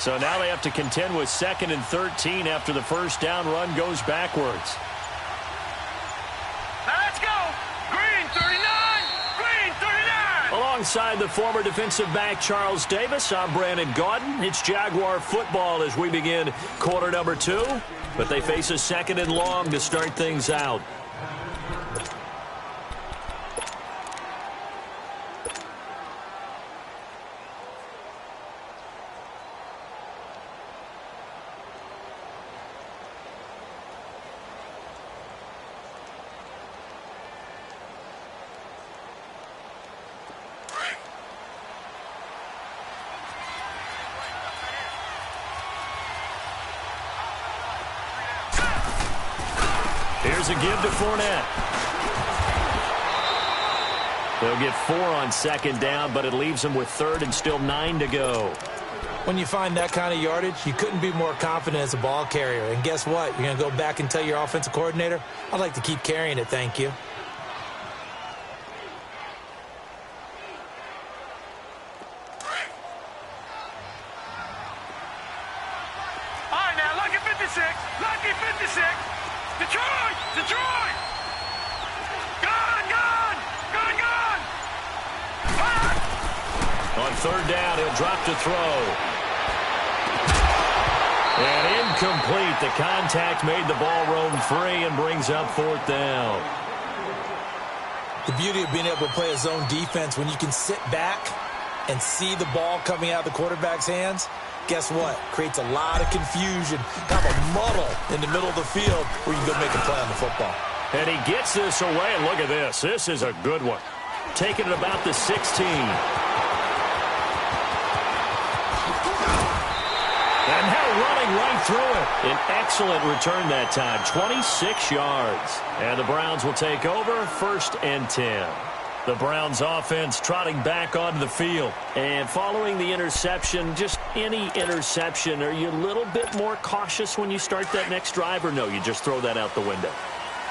So now they have to contend with 2nd and 13 after the first down run goes backwards. Now let's go. Green 39. Green 39. Alongside the former defensive back Charles Davis, I'm Brandon Gaudin. It's Jaguar football as we begin quarter number 2. But they face a 2nd and long to start things out. Here's a give to Fournette. They'll get 4 on 2nd down, but it leaves them with 3rd and still 9 to go. When you find that kind of yardage, you couldn't be more confident as a ball carrier. And guess what? You're going to go back and tell your offensive coordinator, I'd like to keep carrying it, thank you. All right, now, lucky 56. Lucky 56. Detroit! Detroit! Gone! Gone! Gone! Gone! On 3rd down, he'll drop to throw. And incomplete. The contact made the ball roam free and brings up 4th down. The beauty of being able to play a zone defense when you can sit back and see the ball coming out of the quarterback's hands, guess what? Creates a lot of confusion, kind of a muddle in the middle of the field where you can go make a play on the football. And he gets this away, and look at this. This is a good one. Taking it about the 16. And now running right through it. An excellent return that time, 26 yards. And the Browns will take over 1st and 10. The Browns offense trotting back onto the field. And following the interception, just any interception, are you a little bit more cautious when you start that next drive, or no, you just throw that out the window?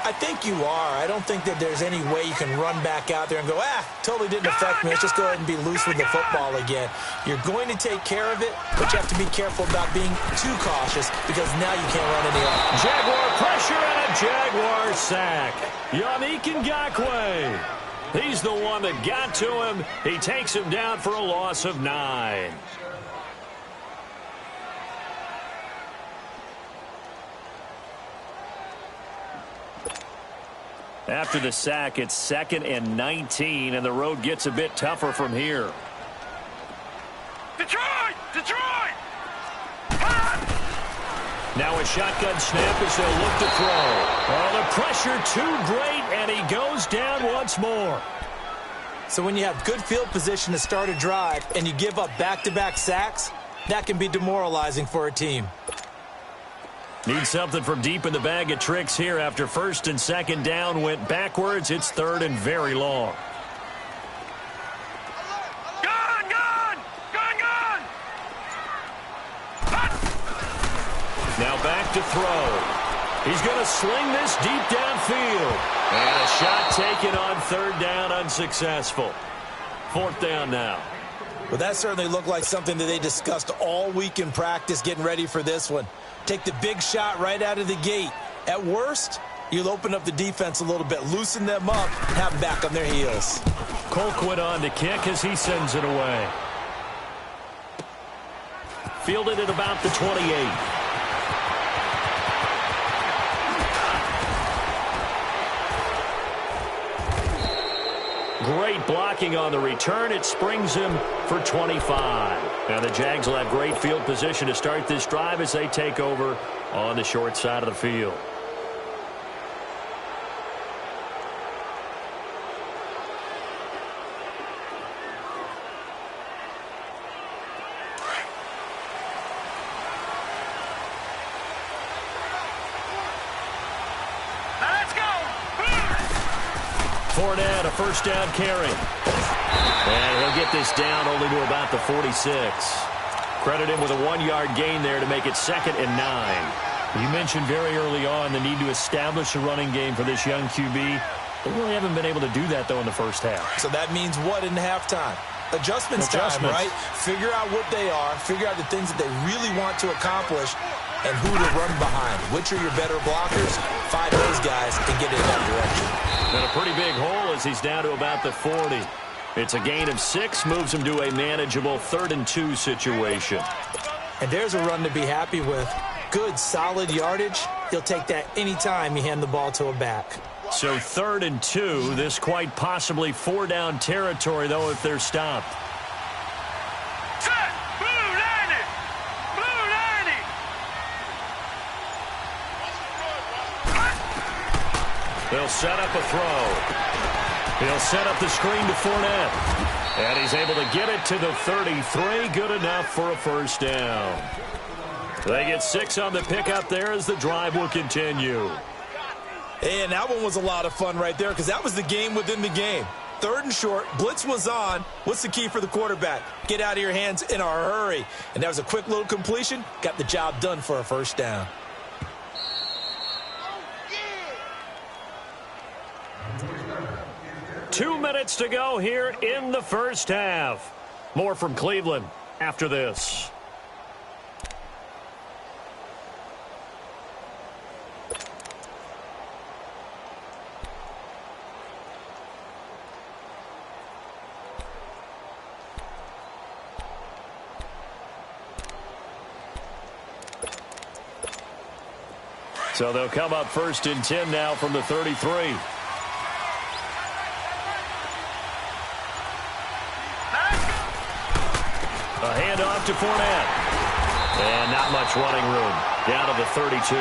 I think you are. I don't think that there's any way you can run back out there and go, totally didn't affect me. Let's just go ahead and be loose with the football again. You're going to take care of it, but you have to be careful about being too cautious because now you can't run any off. Jaguar pressure and a Jaguar sack. Yannick Ngakoue. He's the one that got to him. He takes him down for a loss of 9. After the sack, it's 2nd and 19, and the road gets a bit tougher from here. Detroit! Detroit! Now a shotgun snap as they'll look to throw. Oh, the pressure too great, and he goes down once more. So when you have good field position to start a drive and you give up back-to-back sacks, that can be demoralizing for a team. Need something from deep in the bag of tricks here after 1st and 2nd down went backwards. It's 3rd and very long. Gone! Gone! Gone! Gone! Now back to throw. He's going to sling this deep downfield. And a shot taken on 3rd down, unsuccessful. 4th down now. Well, that certainly looked like something that they discussed all week in practice getting ready for this one. Take the big shot right out of the gate. At worst, you'll open up the defense a little bit, loosen them up, and have them back on their heels. Colquitt on to kick as he sends it away. Fielded at about the 28. Great blocking on the return. It springs him for 25. Now the Jags will have great field position to start this drive as they take over on the short side of the field. Fournette, a first down carry. And he'll get this down only to about the 46. Credit him with a 1-yard gain there to make it 2nd and 9. You mentioned very early on the need to establish a running game for this young QB. They really haven't been able to do that, though, in the first half. So that means what in halftime? Adjustments time, right? Figure out what they are. Figure out the things that they really want to accomplish and who to run behind. Which are your better blockers? Find those guys and get in that direction. And a pretty big hole as he's down to about the 40. It's a gain of 6, moves him to a manageable 3rd and 2 situation. And there's a run to be happy with. Good, solid yardage. He'll take that anytime you hand the ball to a back. So 3rd and 2, this quite possibly 4-down territory, though, if they're stopped. Set! Blue 90! Blue 90! They'll set up a throw. He'll set up the screen to Fournette. And he's able to get it to the 33. Good enough for a first down. They get 6 on the pickup there as the drive will continue. And that one was a lot of fun right there because that was the game within the game. 3rd and short, blitz was on. What's the key for the quarterback? Get out of your hands in a hurry. And that was a quick little completion. Got the job done for a first down. Two minutes to go here in the first half. More from Cleveland after this. So they'll come up 1st and 10 now from the 33. A handoff to Fournette. And not much running room. Down to the 32.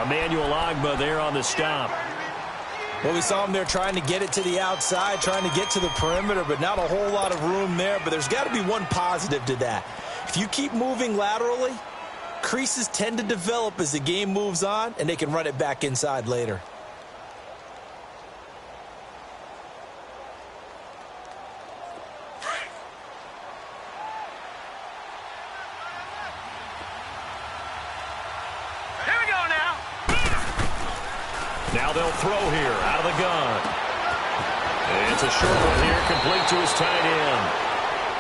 Emmanuel Ogbah there on the stop. Well, we saw him there trying to get it to the outside, trying to get to the perimeter, but not a whole lot of room there. But there's got to be one positive to that. If you keep moving laterally, creases tend to develop as the game moves on, and they can run it back inside later. Now they'll throw here out of the gun. And it's a short one here, complete to his tight end.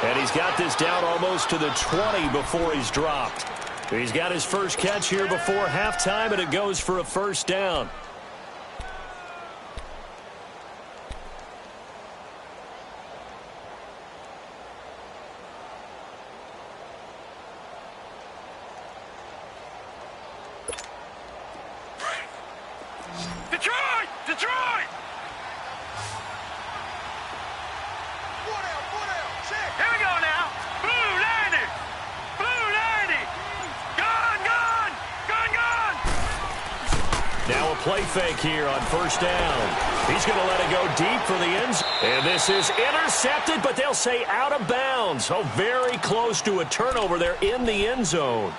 And he's got this down almost to the 20 before he's dropped. He's got his first catch here before halftime, and it goes for a first down. Detroit! Detroit! Here we go now. Blue 90! Blue 90! Gun, gun! Gun, gun! Now a play fake here on first down. He's going to let it go deep for the end zone. And this is intercepted, but they'll say out of bounds. Oh, very close to a turnover there in the end zone.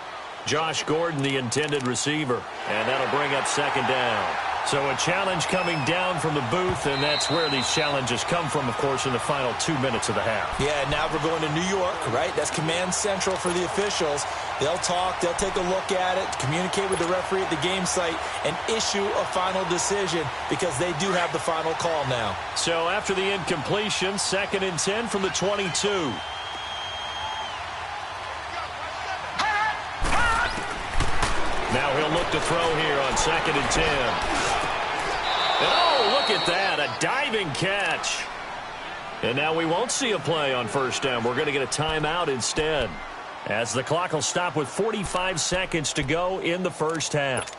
Josh Gordon, the intended receiver. And that'll bring up second down. So a challenge coming down from the booth, and that's where these challenges come from, of course, in the final 2 minutes of the half. Yeah, now we're going to New York, right? That's command central for the officials. They'll talk, they'll take a look at it, communicate with the referee at the game site, and issue a final decision because they do have the final call now. So after the incompletion, 2nd and 10 from the 22. Now he'll look to throw here on 2nd and 10. And oh, look at that, a diving catch. And now we won't see a play on first down. We're going to get a timeout instead, as the clock will stop with 45 seconds to go in the first half.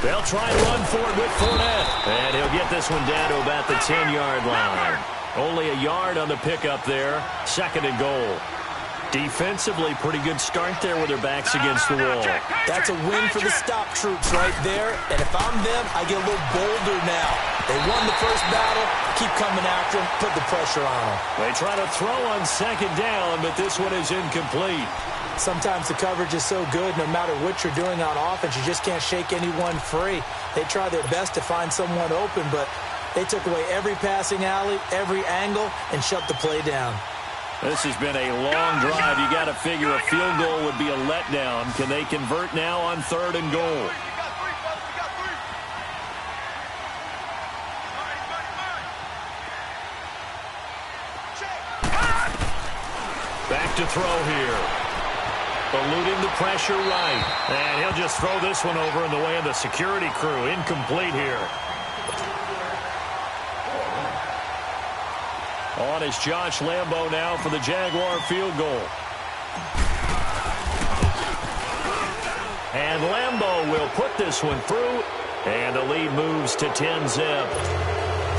They'll try and run for it with Fournette. And he'll get this one down to about the 10-yard line. Only a yard on the pickup there. 2nd and goal. Defensively, pretty good start there with their backs against the wall. That's a win for the stop troops right there. And if I'm them, I get a little bolder now. They won the first battle. Keep coming after them. Put the pressure on them. They try to throw on second down, but this one is incomplete. Sometimes the coverage is so good, no matter what you're doing on offense, you just can't shake anyone free. They try their best to find someone open, but they took away every passing alley, every angle, and shut the play down. This has been a long drive. You got to figure a field goal would be a letdown. Can they convert now on 3rd and goal? Back to throw here. Eluding the pressure right. And he'll just throw this one over in the way of the security crew. Incomplete here. On is Josh Lambo now for the Jaguar field goal. And Lambo will put this one through. And the lead moves to 10-zip.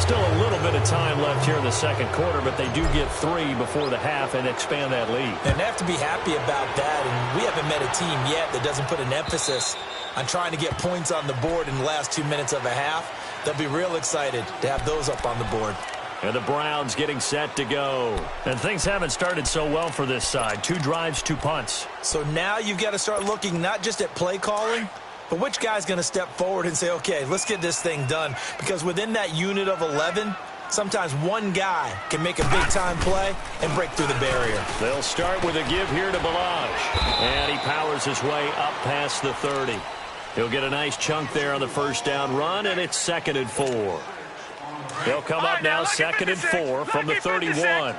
Still a little bit of time left here in the second quarter, but they do get 3 before the half and expand that lead. And they have to be happy about that. And we haven't met a team yet that doesn't put an emphasis on trying to get points on the board in the last 2 minutes of a half. They'll be real excited to have those up on the board. And the Browns getting set to go. And things haven't started so well for this side. 2 drives, 2 punts. So now you've got to start looking not just at play calling, but which guy's going to step forward and say, okay, let's get this thing done. Because within that unit of 11, sometimes one guy can make a big-time play and break through the barrier. They'll start with a give here to Balaj. And he powers his way up past the 30. He'll get a nice chunk there on the first down run, and it's 2nd and 4. They'll come up now 2nd and 4 from the 31. Over!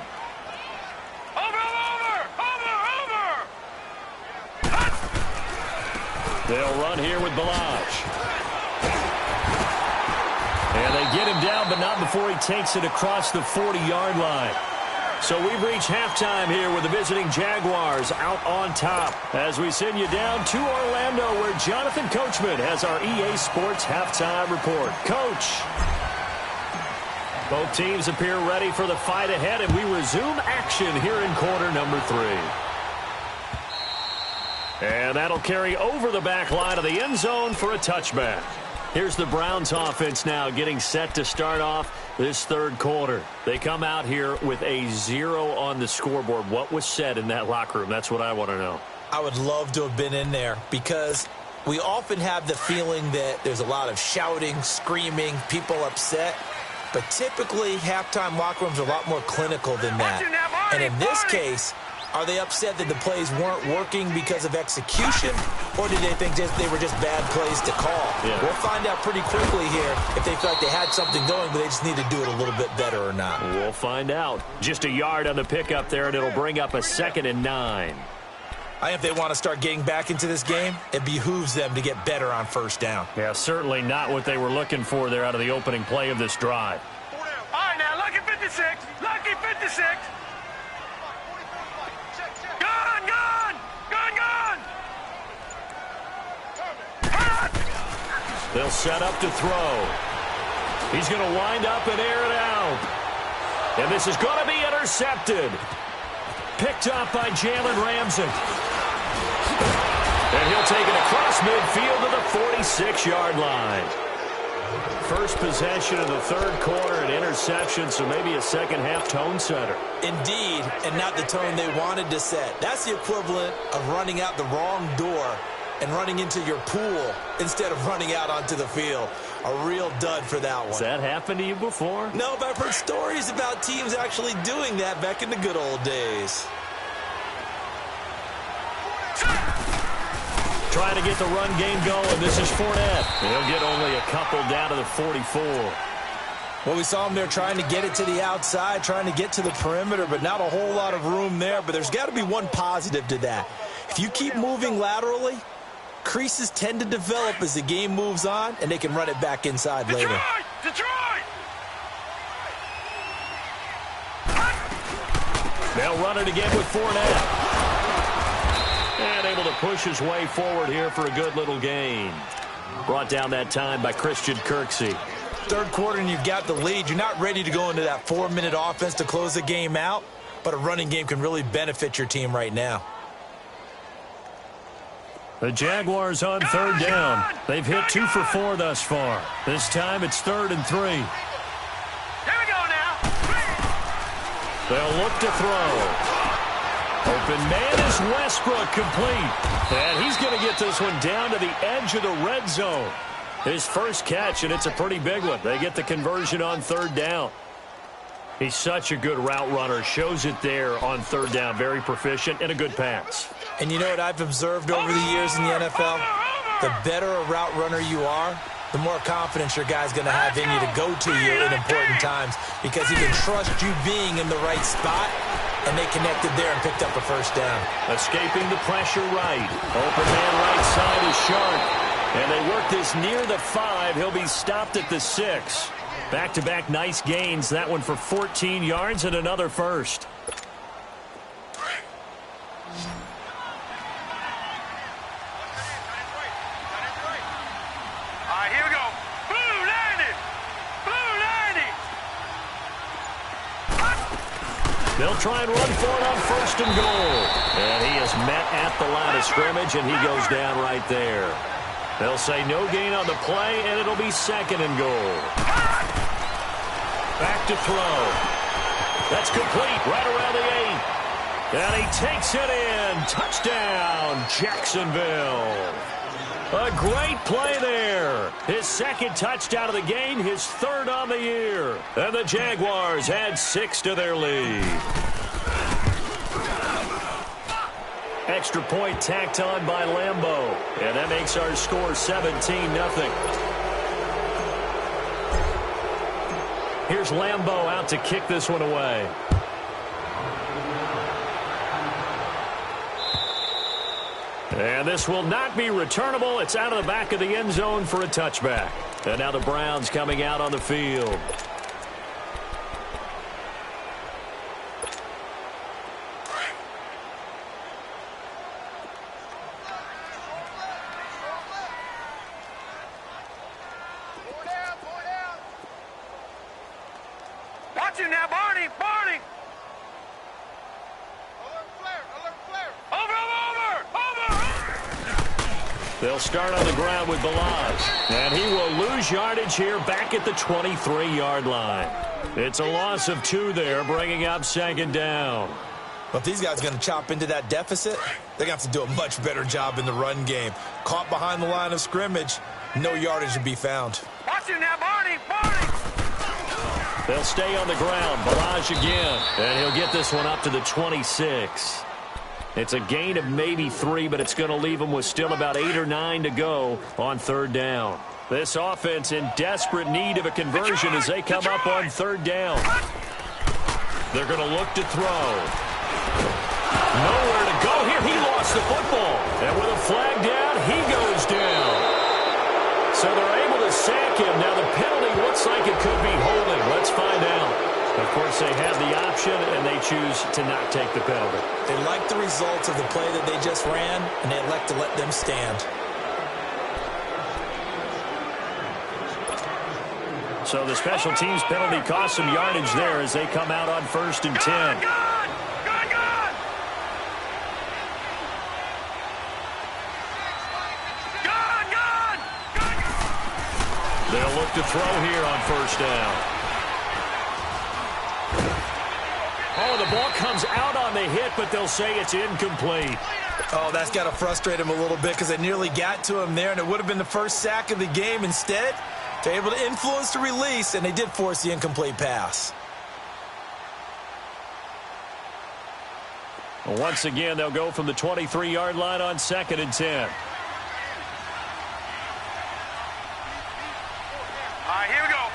They'll run here with Balaj. And they get him down, but not before he takes it across the 40-yard line. So we've reached halftime here with the visiting Jaguars out on top as we send you down to Orlando where Jonathan Coachman has our EA Sports halftime report. Coach. Both teams appear ready for the fight ahead, and we resume action here in quarter number 3. And that'll carry over the back line of the end zone for a touchback. Here's the Browns offense now getting set to start off this third quarter. They come out here with a 0 on the scoreboard. What was said in that locker room? That's what I want to know. I would love to have been in there because we often have the feeling that there's a lot of shouting, screaming, people upset. But typically, halftime locker rooms are a lot more clinical than that. And in this case, are they upset that the plays weren't working because of execution, or did they think they were just bad plays to call? Yeah. We'll find out pretty quickly here if they felt like they had something going, but they just need to do it a little bit better or not. We'll find out. Just a yard on the pickup there, and it'll bring up a 2nd and 9. I think if they want to start getting back into this game, it behooves them to get better on first down. Yeah, certainly not what they were looking for there out of the opening play of this drive. All right, now, lucky 56. Lucky 56. Gone, gone. Gone, gone. They'll set up to throw. He's going to wind up and air it out. And this is going to be intercepted. Picked up by Jalen Ramsey. And he'll take it across midfield to the 46-yard line. First possession of the third quarter, an interception, so maybe a second-half tone setter. Indeed, and not the tone they wanted to set. That's the equivalent of running out the wrong door and running into your pool instead of running out onto the field. A real dud for that one. Has that happened to you before? No, but I've heard stories about teams actually doing that back in the good old days. Trying to get the run game going. This is Fournette. He'll get only a couple down to the 44. Well, we saw him there trying to get it to the outside, trying to get to the perimeter, but not a whole lot of room there. But there's got to be one positive to that. If you keep moving laterally, creases tend to develop as the game moves on, and they can run it back inside later. Detroit! They'll run it again with Fournette. And able to push his way forward here for a good little gain. Brought down that time by Christian Kirksey. Third quarter and you've got the lead. You're not ready to go into that 4-minute offense to close the game out. but a running game can really benefit your team right now. The Jaguars on third down. They've hit 2 for 4 thus far. This time it's 3rd and 3. Here we go now. They'll look to throw. Open man is Westbrook, complete. And he's going to get this one down to the edge of the red zone. His first catch, and it's a pretty big one. They get the conversion on third down. He's such a good route runner. Shows it there on third down. Very proficient and a good pass. And you know what I've observed over the years in the NFL? The better a route runner you are, the more confidence your guy's going to have in you to go to you in important times because he can trust you being in the right spot, and they connected there and picked up a first down. Escaping the pressure right. Open man right side is Sharp. And they work this near the 5. He'll be stopped at the 6. Back-to-back nice gains. That one for 14 yards and another first. Here we go. Blue 90. Blue 90. They'll try and run for it on 1st and goal. And he is met at the line of scrimmage, and he goes down right there. They'll say no gain on the play, and it'll be 2nd and goal. Back to throw. That's complete right around the 8. And he takes it in. Touchdown, Jacksonville. A great play there. His 2nd touchdown of the game, his 3rd on the year. And the Jaguars add 6 to their lead. Extra point tacked on by Lambeau. And that makes our score 17-0. Here's Lambeau out to kick this one away. And this will not be returnable. It's out of the back of the end zone for a touchback. And now the Browns coming out on the field. Watch him now, Barney. Barney. They'll start on the ground with Balazs. And he will lose yardage here back at the 23-yard line. It's a loss of 2 there, bringing up 2nd down. But if these guys are going to chop into that deficit, they're going to have to do a much better job in the run game. Caught behind the line of scrimmage, no yardage to be found. Watch him now, Barney. Barney. They'll stay on the ground. Balazs again. And he'll get this one up to the 26. It's a gain of maybe 3, but it's going to leave them with still about 8 or 9 to go on 3rd down. This offense in desperate need of a conversion as they come up on 3rd down. They're going to look to throw. Nowhere to go here. He lost the football. And with a flag down, he goes down. So they're able to sack him. Now the penalty looks like it could be holding. Let's find out. Of course, they have the option, and they choose to not take the penalty. They like the results of the play that they just ran, and they elect to let them stand. So the special teams penalty costs some yardage there as they come out on 1st and 10. Good. They'll look to throw here on 1st down. Oh, the ball comes out on the hit, but they'll say it's incomplete. Oh, that's got to frustrate him a little bit because they nearly got to him there, and it would have been the first sack of the game. Instead, they're able to influence the release, and they did force the incomplete pass. Once again, they'll go from the 23-yard line on 2nd and 10. Here we go.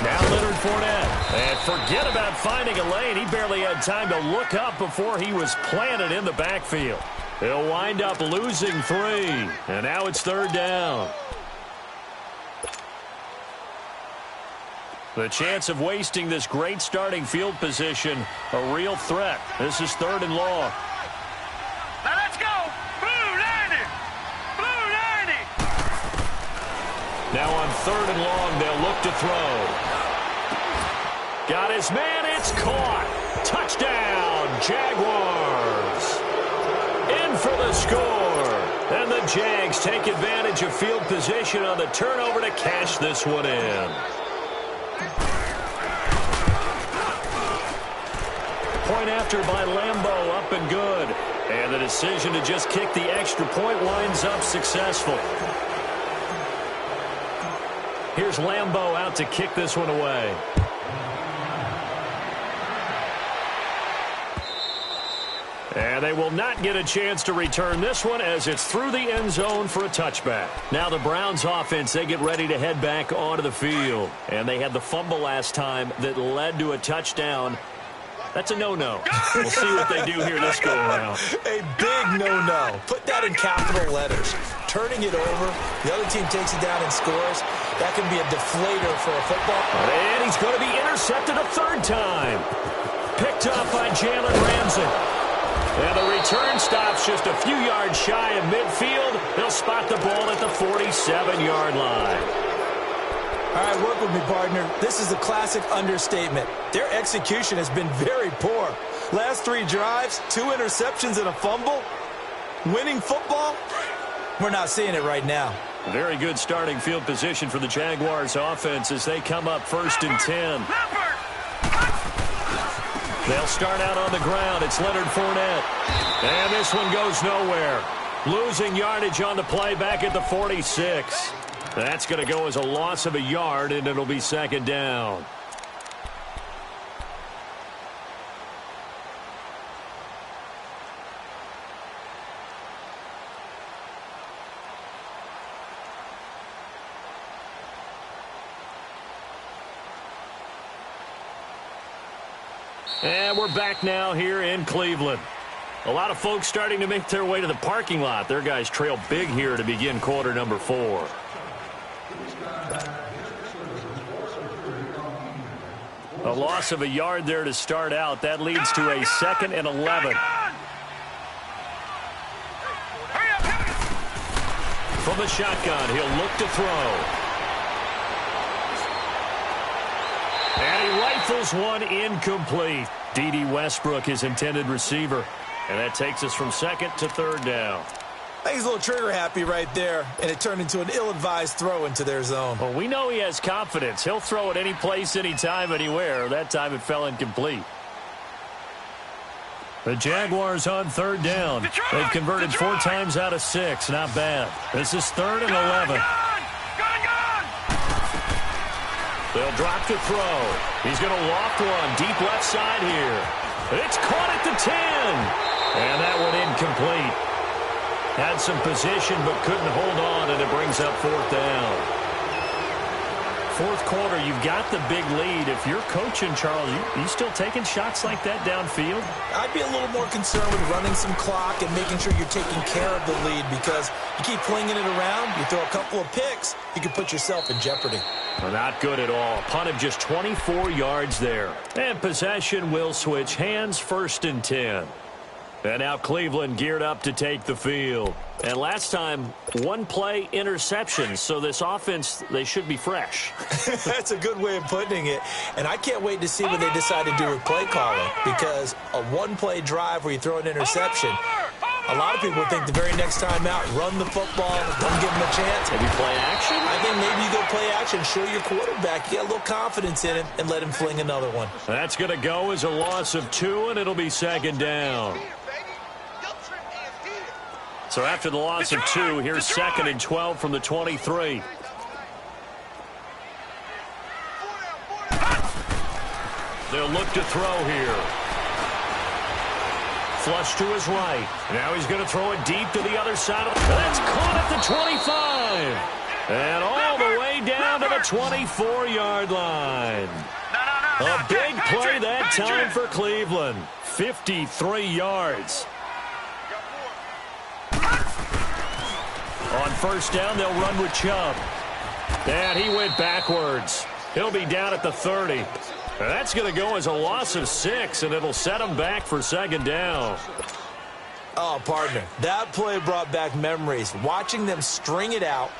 Now Leonard Fournette. And forget about finding a lane. He barely had time to look up before he was planted in the backfield. He'll wind up losing 3. And now it's 3rd down. The chance of wasting this great starting field position, a real threat. This is 3rd and long. Now let's go. Blue 90. Blue 90. Now on 3rd and long, they'll look to throw. Got his man. That's caught. Touchdown, Jaguars. In for the score. And the Jags take advantage of field position on the turnover to cash this one in. Point after by Lambeau, up and good. And the decision to just kick the extra point winds up successful. Here's Lambeau out to kick this one away. And they will not get a chance to return this one as it's through the end zone for a touchback. Now the Browns offense, they get ready to head back onto the field. And they had the fumble last time that led to a touchdown. That's a no-no. We'll see what they do here this go-around. A big no-no. Put that in capital letters. Turning it over, the other team takes it down and scores. That can be a deflator for a football. And he's going to be intercepted a third time. Picked up by Jalen Ramsey. And the return stops just a few yards shy of midfield. They'll spot the ball at the 47-yard line. All right, work with me, partner. This is a classic understatement. Their execution has been very poor. Last 3 drives, 2 interceptions and a fumble. Winning football? We're not seeing it right now. Very good starting field position for the Jaguars offense as they come up 1st and 10. They'll start out on the ground. It's Leonard Fournette. And this one goes nowhere. Losing yardage on the play back at the 46. That's going to go as a loss of a yard, and it'll be 2nd down. And we're back now here in Cleveland. A lot of folks starting to make their way to the parking lot. Their guys trail big here to begin quarter number 4. A loss of a yard there to start out. That leads to a 2nd and 11. From the shotgun, he'll look to throw. And he rifles one incomplete. D.D. Westbrook, his intended receiver. And that takes us from 2nd to 3rd down. I think he's a little trigger happy right there, and it turned into an ill-advised throw into their zone. Well, we know he has confidence. He'll throw it any place, anytime, anywhere. That time it fell incomplete. The Jaguars on 3rd down. They've converted 4 times out of 6. Not bad. This is 3rd and 11. They'll drop to throw. He's going to loft one deep left side here. It's caught at the 10. And that one incomplete. Had some position but couldn't hold on, and it brings up 4th down. 4th quarter, you've got the big lead. If you're coaching, Charles, you still taking shots like that downfield? I'd be a little more concerned with running some clock and making sure you're taking care of the lead, because you keep flinging it around, you throw a couple of picks, you can put yourself in jeopardy. Well, not good at all. Punt of just 24 yards there. And possession will switch hands, 1st and 10. And now Cleveland geared up to take the field. And last time, 1 play interception. So this offense, they should be fresh. That's a good way of putting it. And I can't wait to see what they decide to do with play calling. Because a 1-play drive where you throw an interception, a lot of people think the very next time out, run the football, don't give them a chance. Maybe play action? I think maybe you go play action, show your quarterback, you get a little confidence in him, and let him fling another one. That's going to go as a loss of 2, and it'll be 2nd down. So after the loss of 2, here's 2nd and 12 from the 23. They'll look to throw here. Flush to his right. Now he's going to throw it deep to the other side of the... That's caught at the 25. And all the way down to the 24-yard line. A big play that time for Cleveland. 53 yards. On 1st down, they'll run with Chubb. And he went backwards. He'll be down at the 30. That's going to go as a loss of 6, and it'll set him back for 2nd down. Oh, partner, that play brought back memories. Watching them string it out,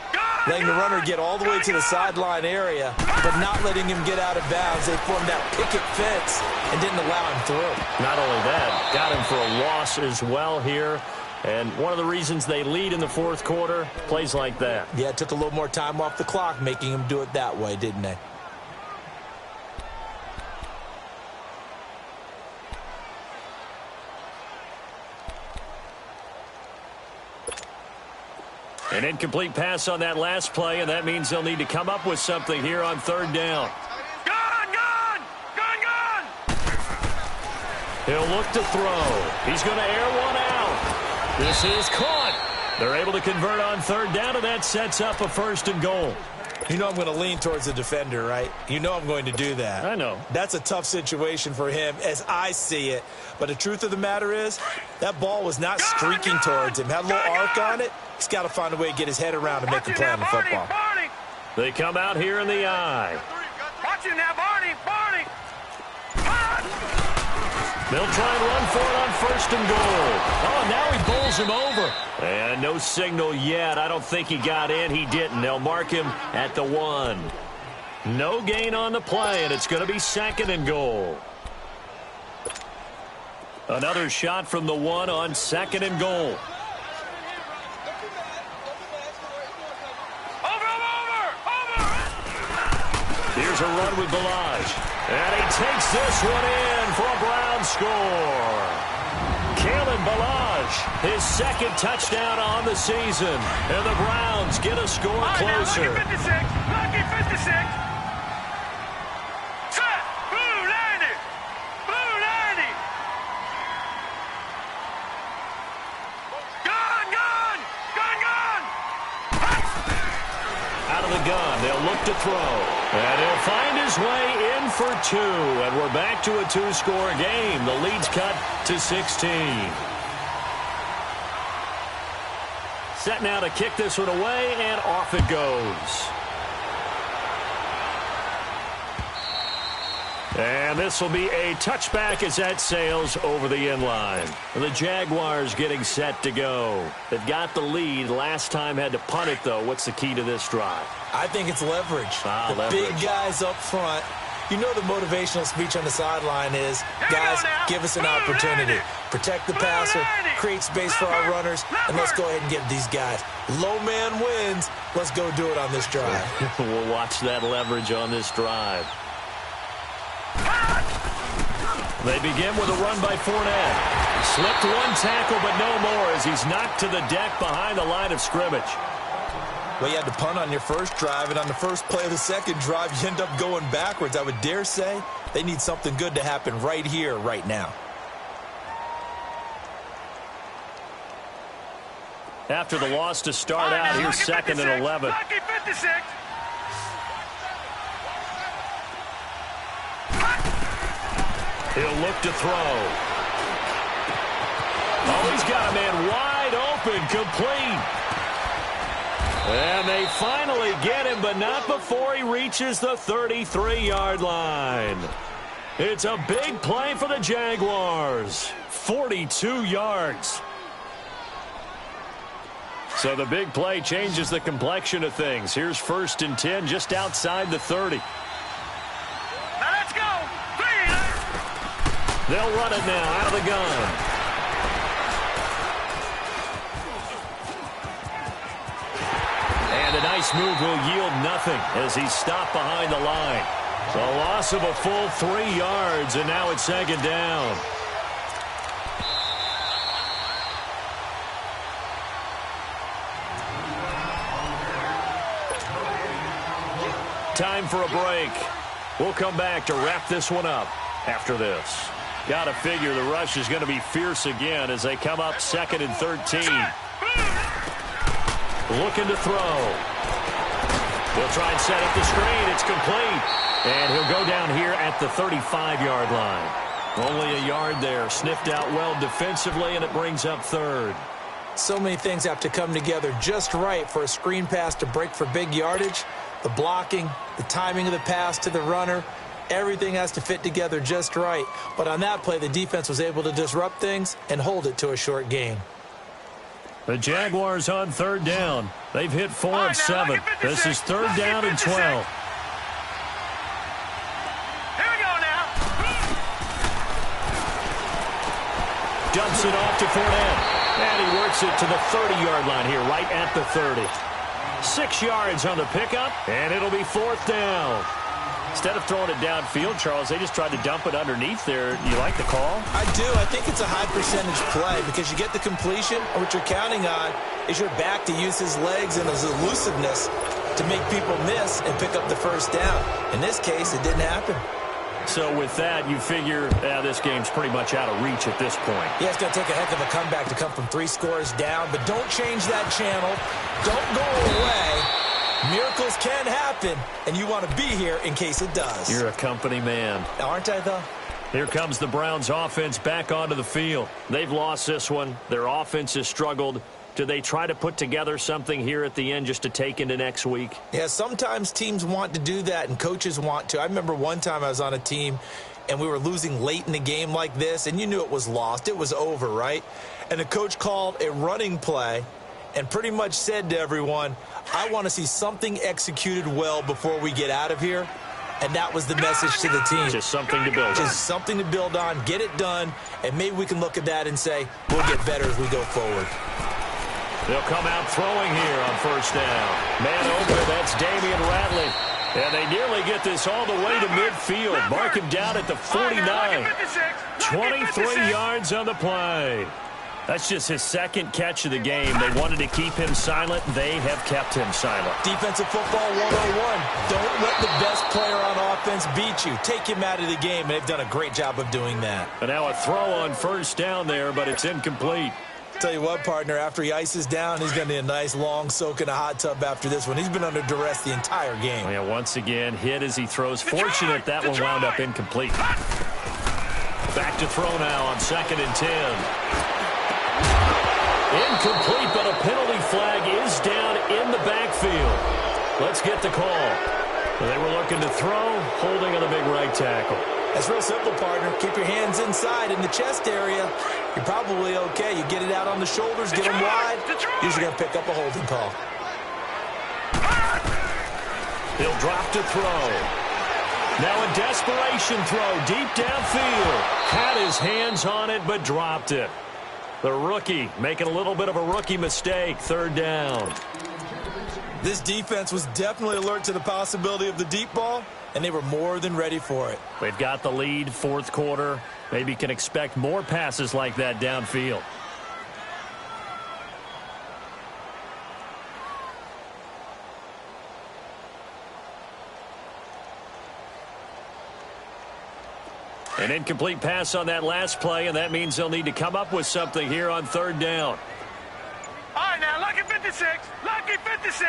letting the runner get all the way to the sideline area, but not letting him get out of bounds. They formed that picket fence and didn't allow him through. Not only that, got him for a loss as well here. And one of the reasons they lead in the fourth quarter, plays like that. Yeah, it took a little more time off the clock, making him do it that way, didn't they? An incomplete pass on that last play, and that means they'll need to come up with something here on third down. Gone, gone, gone, gone. He'll look to throw. He's going to air one out. This is caught. They're able to convert on third down, and that sets up a 1st and goal. You know I'm going to lean towards the defender, right? You know I'm going to do that. I know. That's a tough situation for him as I see it. But the truth of the matter is, that ball was not streaking towards him. Had a little arc on it. He's got to find a way to get his head around and make a play on the football. They come out here in the eye. Watch him now, Barney, Barney. They'll try and run for it on 1st and goal. Oh, now he bowls him over. And no signal yet. I don't think he got in. He didn't. They'll mark him at the 1. No gain on the play, and it's going to be 2nd and goal. Another shot from the 1 on 2nd and goal. Here's a run with Balaj. And he takes this one in for a Brown score. Kalen Balaj, his 2nd touchdown on the season. And the Browns get a score closer. Lucky 56. Lucky 56. Set. Blue 90. Blue 90. Gone, gone. Gone, gone. Out of the gun, they'll look to throw. And he'll find his way in for 2. And we're back to a 2-score game. The lead's cut to 16. Set now to kick this one away, and off it goes. And this will be a touchback as that sails over the end line. The Jaguars getting set to go. They've got the lead. Last time had to punt it, though. What's the key to this drive? I think it's leverage. Leverage. Big guys up front. You know the motivational speech on the sideline is, guys, give us an opportunity. Protect the passer, create space for our runners, and let's go ahead and get these guys. Low man wins. Let's go do it on this drive. We'll watch that leverage on this drive. They begin with a run by Fournette. Slipped one tackle, but no more as he's knocked to the deck behind the line of scrimmage. Well, you had to punt on your first drive, and on the first play of the second drive, you end up going backwards. I would dare say they need something good to happen right here, right now. After the loss to start out, here's 2nd and 11. Lucky 56. He'll look to throw. Oh, he's got a man wide open, complete. And they finally get him, but not before he reaches the 33-yard line. It's a big play for the Jaguars. 42 yards. So the big play changes the complexion of things. Here's 1st and 10 just outside the 30. Now let's go. They'll run it now out of the gun. And a nice move will yield nothing as he's stopped behind the line. A loss of a full 3 yards, and now it's 2nd down. Time for a break. We'll come back to wrap this one up after this. Got to figure the rush is going to be fierce again as they come up 2nd and 13. Looking to throw. He'll try and set up the screen. It's complete. And he'll go down here at the 35-yard line. Only a yard there. Sniffed out well defensively, and it brings up 3rd. So many things have to come together just right for a screen pass to break for big yardage. The blocking, the timing of the pass to the runner, everything has to fit together just right. But on that play, the defense was able to disrupt things and hold it to a short gain. The Jaguars on third down. They've hit 4 of 7. This is third down and 12. Here we go now. Dumps it off to Fournette. And he works it to the 30-yard line here, right at the 30. 6 yards on the pickup, and it'll be fourth down. Instead of throwing it downfield, Charles, they just tried to dump it underneath there. You like the call? I do. I think it's a high percentage play because you get the completion, and what you're counting on is your back to use his legs and his elusiveness to make people miss and pick up the first down. In this case, it didn't happen. So with that, you figure this game's pretty much out of reach at this point. Yeah, it's going to take a heck of a comeback to come from 3 scores down, but don't change that channel. Don't go away. Miracles can happen, and you want to be here in case it does. You're a company man. Aren't I, though? Here comes the Browns offense back onto the field. They've lost this one. Their offense has struggled. Do they try to put together something here at the end just to take into next week? Yeah, sometimes teams want to do that and coaches want to. I remember one time I was on a team and we were losing late in the game like this, and you knew it was lost. It was over, right? And the coach called a running play and pretty much said to everyone, I want to see something executed well before we get out of here. And that was the message to the team. Just something to build on. Just something to build on, get it done, and maybe we can look at that and say, we'll get better as we go forward. They'll come out throwing here on first down. Man open, that's Damian Ratley. And they nearly get this all the way to midfield. Mark him down at the 49. 23 yards on the play. That's just his second catch of the game. They wanted to keep him silent. They have kept him silent. Defensive football 101. Don't let the best player on offense beat you. Take him out of the game. They've done a great job of doing that. And now a throw on first down there, but it's incomplete. Tell you what, partner, after he ices down, he's going to need a nice long soak in a hot tub after this one. He's been under duress the entire game. Yeah, once again, hit as he throws. Fortunate that one wound up incomplete. Back to throw now on 2nd and 10. Incomplete, but a penalty flag is down in the backfield. Let's get the call. They were looking to throw, holding on the big right tackle. That's real simple, partner. Keep your hands inside in the chest area. You're probably okay. You get it out on the shoulders, get them wide. Usually going to pick up a holding call. He'll drop to throw. Now a desperation throw deep downfield. Had his hands on it, but dropped it. The rookie making a little bit of a rookie mistake. 3rd down. This defense was definitely alert to the possibility of the deep ball, and they were more than ready for it. They've got the lead, 4th quarter. Maybe can expect more passes like that downfield. An incomplete pass on that last play, and that means they'll need to come up with something here on 3rd down. All right, now, lucky 56. Lucky 56.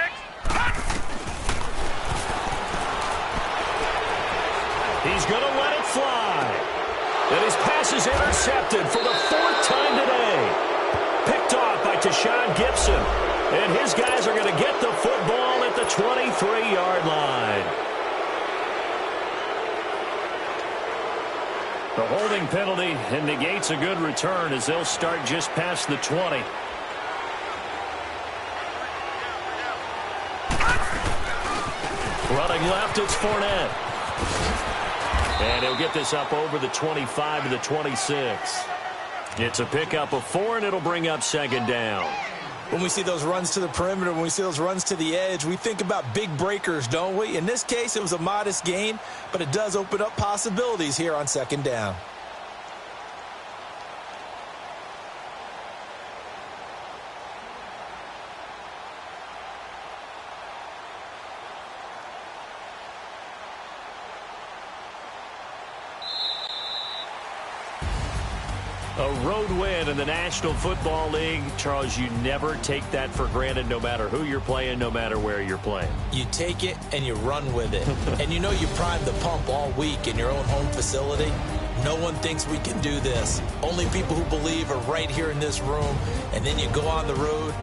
He's going to let it fly. And his pass is intercepted for the 4th time today. Picked off by Tashawn Gibson. And his guys are going to get the football at the 23-yard line. The holding penalty and negates a good return as they'll start just past the 20. Running left, it's Fournette. And he'll get this up over the 25 to the 26. It's a pickup of 4, and it'll bring up 2nd down. When we see those runs to the perimeter, when we see those runs to the edge, we think about big breakers, don't we? In this case, it was a modest gain, but it does open up possibilities here on 2nd down. A road win in the National Football League. Charles, you never take that for granted no matter who you're playing, no matter where you're playing. You take it and you run with it. And you know you primed the pump all week in your own home facility. No one thinks we can do this. Only people who believe are right here in this room. And then you go on the road.